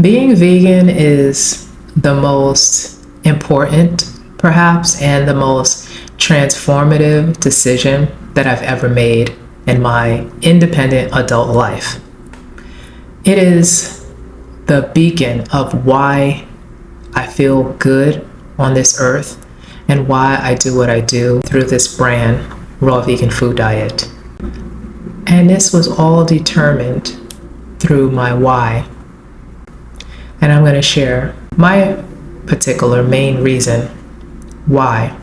Being vegan is the most important, perhaps, and the most transformative decision that I've ever made in my independent adult life. It is the beacon of why I feel good on this earth and why I do what I do through this brand, Raw Vegan Food Diet. And this was all determined through my why. And I'm going to share my particular main reason why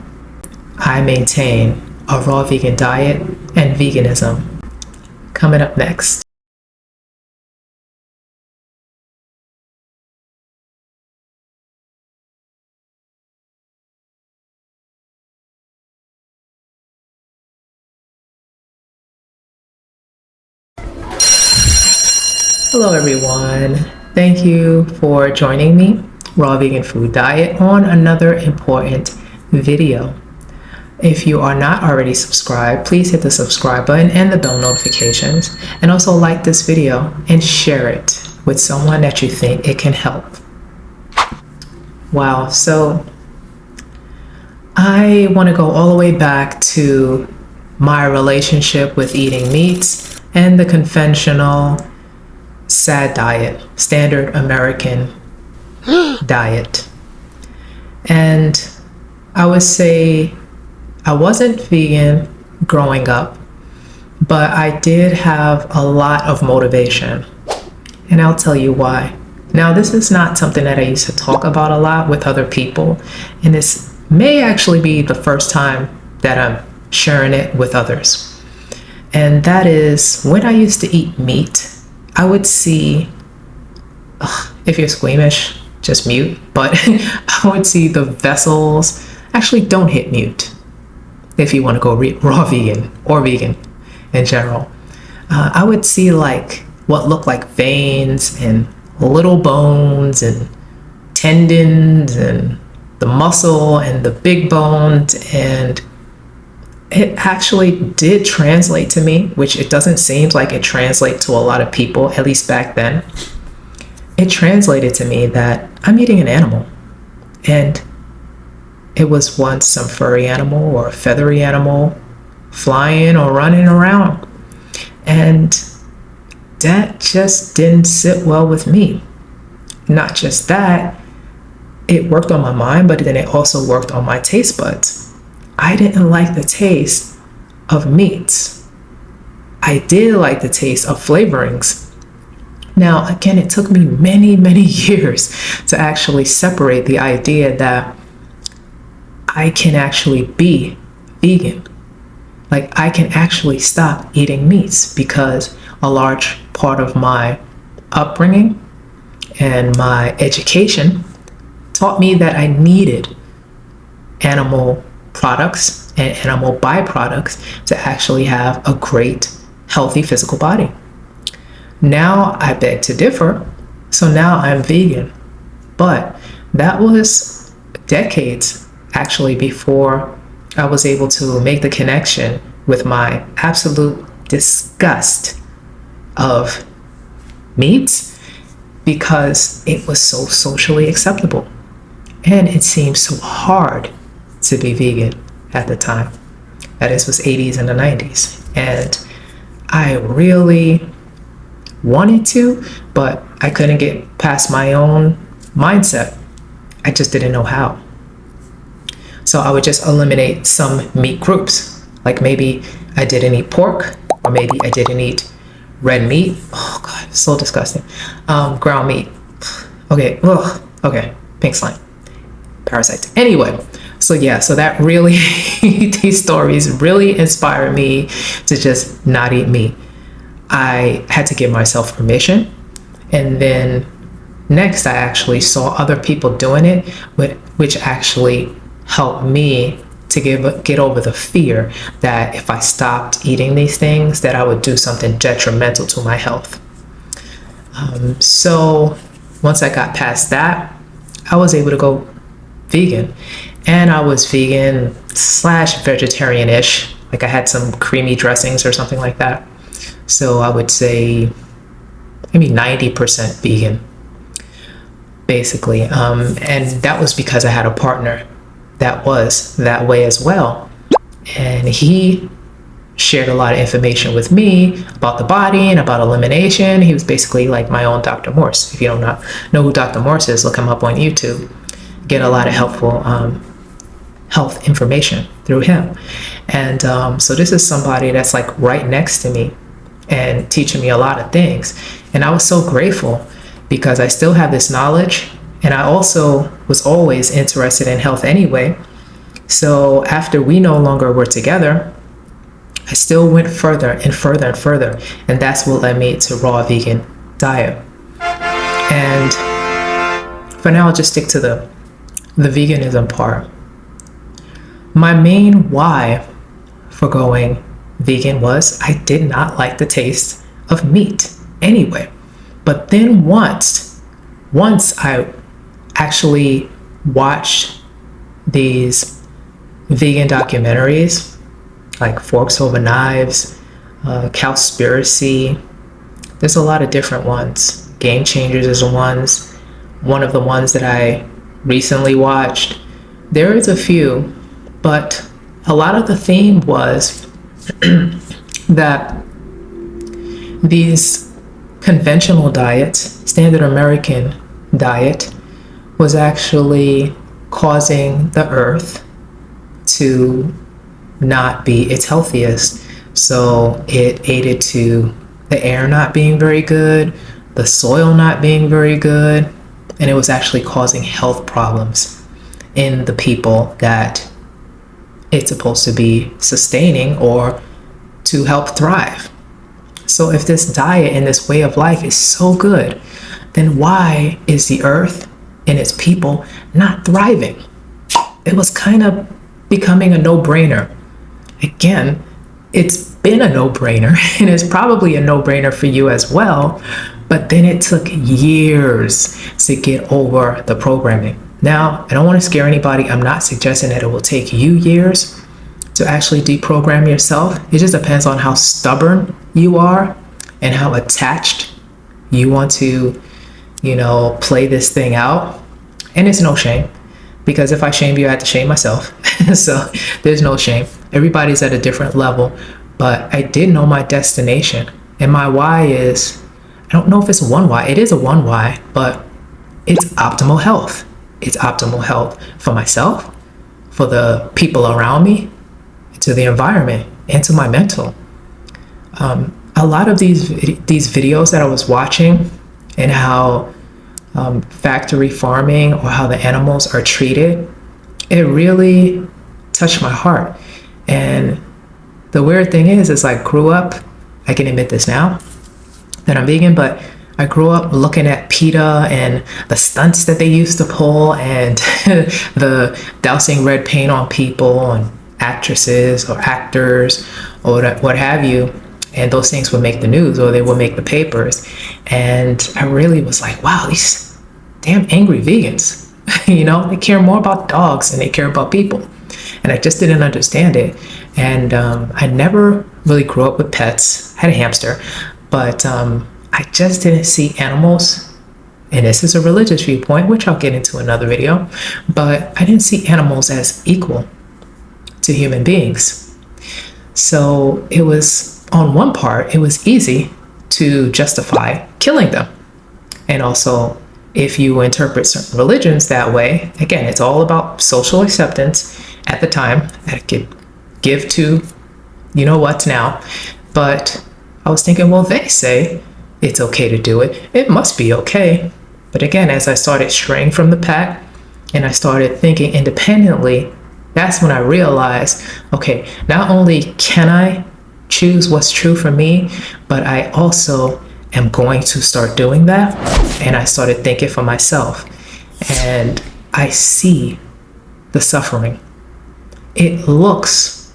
I maintain a raw vegan diet and veganism. Coming up next. Hello everyone. Thank you for joining me, Raw Vegan Food Diet, on another important video. If you are not already subscribed, please hit the subscribe button and the bell notifications, and also like this video and share it with someone that you think it can help. Wow, so I want to go all the way back to my relationship with eating meats and the conventional S.A.D diet, standard American diet. And I would say I wasn't vegan growing up, but I did have a lot of motivation. And I'll tell you why. Now, this is not something that I used to talk about a lot with other people, and this may actually be the first time that I'm sharing it with others. And that is, when I used to eat meat, I would see, if you're squeamish, just mute, but I would see the vessels. Actually, don't hit mute if you want to go raw vegan or vegan in general. I would see like what looked like veins and little bones and tendons and the muscle and the big bones, and it actually did translate to me, which it doesn't seem like it translates to a lot of people, at least back then. It translated to me that I'm eating an animal, and it was once some furry animal or a feathery animal flying or running around, and that just didn't sit well with me. Not just that, it worked on my mind, but then it also worked on my taste buds. I didn't like the taste of meats. I did like the taste of flavorings. Now, again, it took me many, many years to actually separate the idea that I can actually be vegan. Like, I can actually stop eating meats, because a large part of my upbringing and my education taught me that I needed animal products and animal byproducts to actually have a great, healthy physical body. Now I beg to differ, so now I'm vegan. But that was decades actually before I was able to make the connection with my absolute disgust of meats, because it was so socially acceptable. And it seemed so hard to be vegan at the time. That is, was 80s and the 90s. And I really wanted to, but I couldn't get past my own mindset. I just didn't know how. So I would just eliminate some meat groups. Like maybe I didn't eat pork, or maybe I didn't eat red meat. Oh God, so disgusting. Ground meat. Okay, ugh, okay, pink slime. Parasites. Anyway, so yeah, so that really, these stories really inspired me to just not eat meat. I had to give myself permission. And then next, I actually saw other people doing it, which actually helped me to get over the fear that if I stopped eating these things, that I would do something detrimental to my health. So once I got past that, I was able to go vegan. And I was vegan / vegetarian-ish. Like I had some creamy dressings or something like that. So I would say maybe 90% vegan. basically. And that was because I had a partner that was that way as well. And he shared a lot of information with me about the body and about elimination. He was basically like my own Dr. Morse. If you don't know who Dr. Morse is, look him up on YouTube. Get a lot of helpful health information through him. And so this is somebody that's like right next to me and teaching me a lot of things. And I was so grateful because I still have this knowledge, and I also was always interested in health anyway. So after we no longer were together, I still went further and further and further, and that's what led me to raw vegan diet. And for now, I'll just stick to the veganism part. My main why for going vegan was I did not like the taste of meat anyway. But then once I actually watched these vegan documentaries like Forks Over Knives, Cowspiracy, there's a lot of different ones. Game Changers is one of the ones that I recently watched. There is a few, but a lot of the theme was that these conventional diets, standard American diet, was actually causing the earth to not be its healthiest. So it aided to the air not being very good, the soil not being very good, and it was actually causing health problems in the people that it's supposed to be sustaining or to help thrive. So if this diet and this way of life is so good, then why is the earth and its people not thriving? It was kind of becoming a no-brainer. Again, it's been a no-brainer, and it's probably a no-brainer for you as well, but then it took years to get over the programming. Now, I don't want to scare anybody. I'm not suggesting that it will take you years to actually deprogram yourself. It just depends on how stubborn you are and how attached you want to, play this thing out. And it's no shame, because if I shame you, I have to shame myself. So there's no shame. Everybody's at a different level, but I did know my destination, and my why is, I don't know if it's one why. It is a one why, but it's optimal health. It's optimal health for myself, for the people around me, to the environment, and to my mental. A lot of these videos that I was watching, and how factory farming or how the animals are treated, it really touched my heart. And the weird thing is I grew up, I can admit this now that I'm vegan, but I grew up looking at PETA and the stunts that they used to pull, and the dousing red paint on people and actresses or actors or what have you. And those things would make the news, or they would make the papers. And I really was like, wow, these damn angry vegans, they care more about dogs than they care about people. And I just didn't understand it. And I never really grew up with pets. I had a hamster, but I just didn't see animals, and this is a religious viewpoint, which I'll get into another video, but I didn't see animals as equal to human beings. So it was, on one part, it was easy to justify killing them. And also, if you interpret certain religions that way, again, it's all about social acceptance at the time. I could give to what's now, but I was thinking, well, they say it's okay to do it. It must be okay. But again, as I started straying from the pack and I started thinking independently, that's when I realized, okay, not only can I choose what's true for me, but I also am going to start doing that. And I started thinking for myself, and I see the suffering. It looks,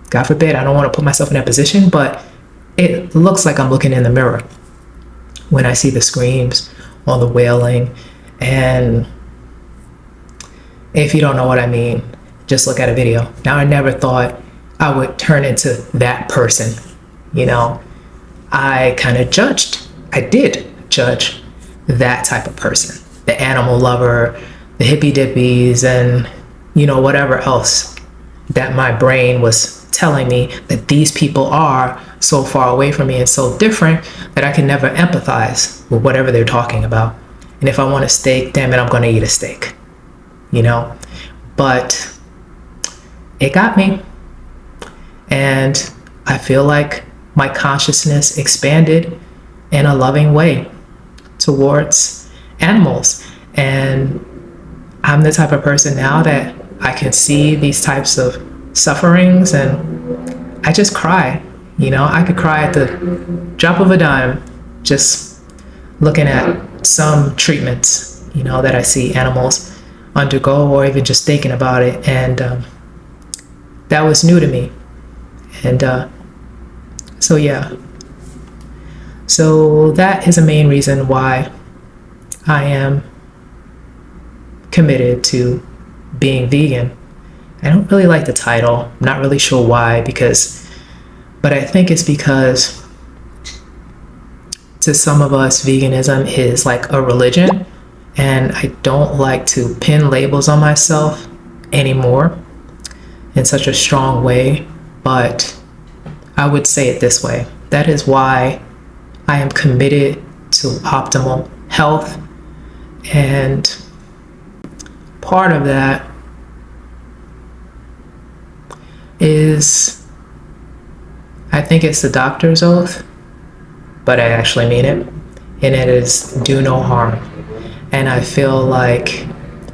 God forbid, I don't want to put myself in that position, but it looks like I'm looking in the mirror when I see the screams or the wailing. And if you don't know what I mean, just look at a video. Now, I never thought I would turn into that person. I kind of judged. I did judge that type of person, the animal lover, the hippy dippies, and whatever else that my brain was telling me that these people are so far away from me and so different that I can never empathize with whatever they're talking about. And if I want a steak, damn it, I'm going to eat a steak, But it got me. And I feel like my consciousness expanded in a loving way towards animals. And I'm the type of person now that I can see these types of sufferings and I just cry. I could cry at the drop of a dime just looking at some treatments, that I see animals undergo, or even just thinking about it. And that was new to me. And so that is a main reason why I am committed to being vegan. I don't really like the title. I'm not really sure why, but I think it's because to some of us, veganism is like a religion, and I don't like to pin labels on myself anymore in such a strong way. But I would say it this way. That is why I am committed to optimal health. And part of that is, I think it's the doctor's oath, but I actually mean it. And it is do no harm. And I feel like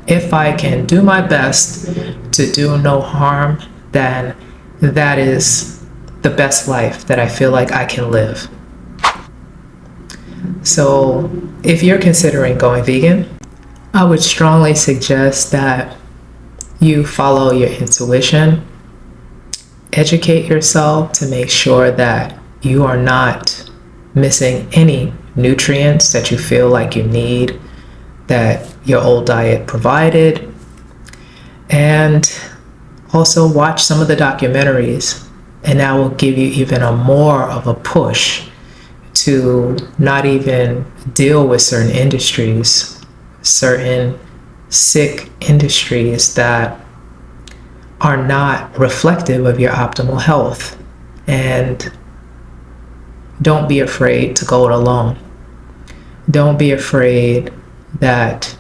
if I can do my best to do no harm, then that is the best life that I feel like I can live. So if you're considering going vegan, I would strongly suggest that you follow your intuition, educate yourself to make sure that you are not missing any nutrients that you feel like you need, that your old diet provided. And also watch some of the documentaries, and that will give you even more of a push to not even deal with certain industries, certain sick industries that are not reflective of your optimal health. And don't be afraid to go it alone. Don't be afraid that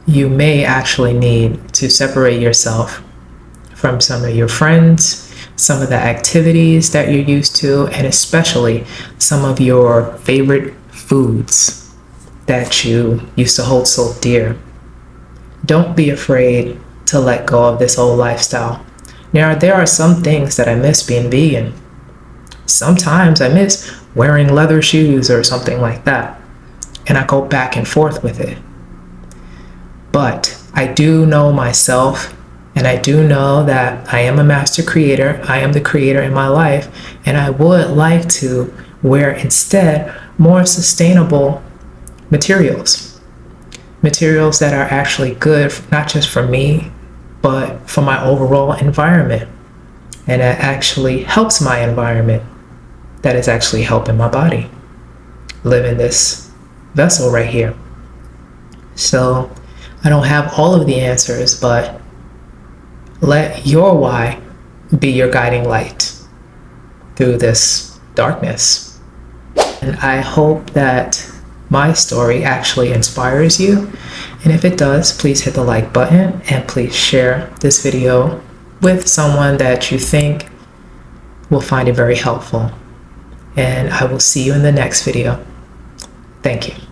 you may actually need to separate yourself from some of your friends, some of the activities that you're used to, and especially some of your favorite foods that you used to hold so dear. Don't be afraid to let go of this old lifestyle. Now, there are some things that I miss being vegan. Sometimes I miss wearing leather shoes or something like that, and I go back and forth with it. But I do know myself, and I do know that I am a master creator. I am the creator in my life, and I would like to wear instead more sustainable materials that are actually good, not just for me, but for my overall environment. And it actually helps my environment. That is actually helping my body live in this vessel right here. So I don't have all of the answers, but let your why be your guiding light through this darkness. And I hope that my story actually inspires you. And if it does, please hit the like button and please share this video with someone that you think will find it very helpful. And I will see you in the next video. Thank you.